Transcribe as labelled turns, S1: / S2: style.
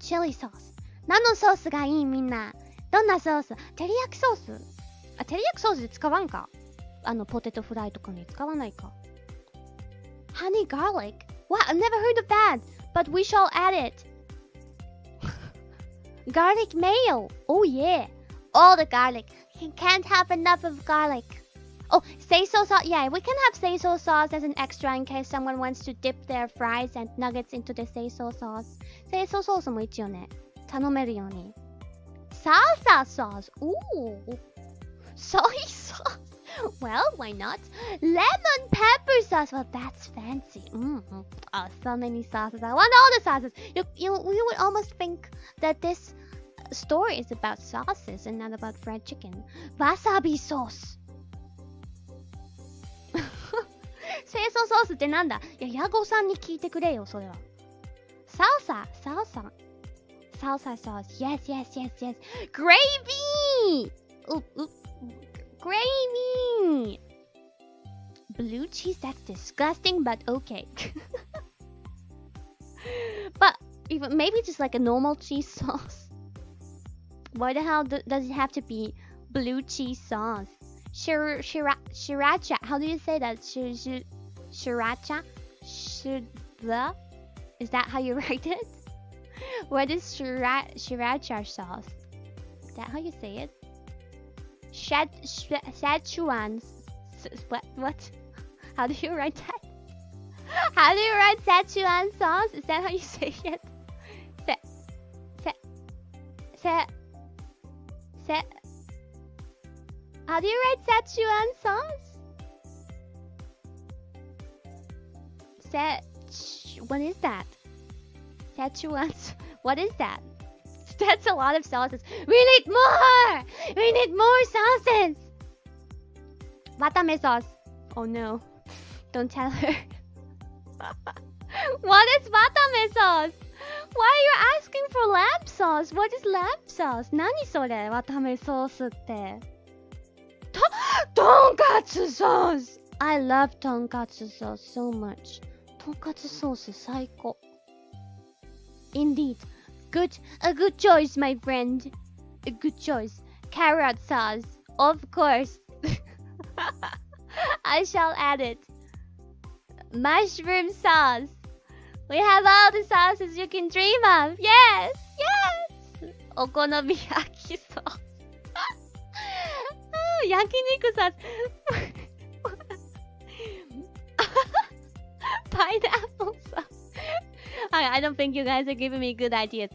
S1: chili sauce. 何のソースがいいみんな。どんなソース？照り焼きソース？あ、照り焼きソースで使わんか？ポテトフライとかに使わないか。Honey garlic? What? I've never heard of that. But we shall add it. Garlic mayo. Oh yeah. All the garlic. You can't have enough of garlic. Oh, seiso sauce. Yeah, we can have seiso sauce as an extra in case someone wants to dip their fries and nuggets into the seiso sauce. Seiso sauce も一応ね、頼めるように。Salsa sauce. Ooh. Soy sauce. Well, why not? Lemon pepper sauce. Well, that's fancy. Oh, so many sauces. I want all the sauces. You would almost think that this story is about sauces and not about fried chicken. Wasabi sauce. 清楚ソースってなんだ？いや、ヤゴさんに聞いてくれよ、それは。Salsa sauce. Yes. Gravy! Gravy! Blue cheese? That's disgusting, but okay. But even maybe just like a normal cheese sauce. Why the hell does it have to be blue cheese sauce? Sriracha. How do you say that? Sriracha? Is that how you write it? What is sriracha sauce? Is that how you say it? Szechuan. What? How do you write that? How do you write Szechuan sauce? Is that how you say it? How do you write Szechuan sauce? What is that? Szechuan. What is that? That's a lot of sauces. We need more! We need more sauces! Watame sauce. Oh no. Don't tell her. What is watame sauce? Why are you asking for lamb sauce? What is lamb sauce? 何それ? Watame sauce って。Tonkatsu sauce! I love tonkatsu sauce so much. Tonkatsu sauce 最高. Indeed. A good choice, my friend. A good choice. Carrot sauce. Of course. I shall add it. Mushroom sauce. We have all the sauces you can dream of. Yes. Okonomiyaki sauce. 焼肉sauce. Pineapple sauce. I don't think you guys are giving me good ideas.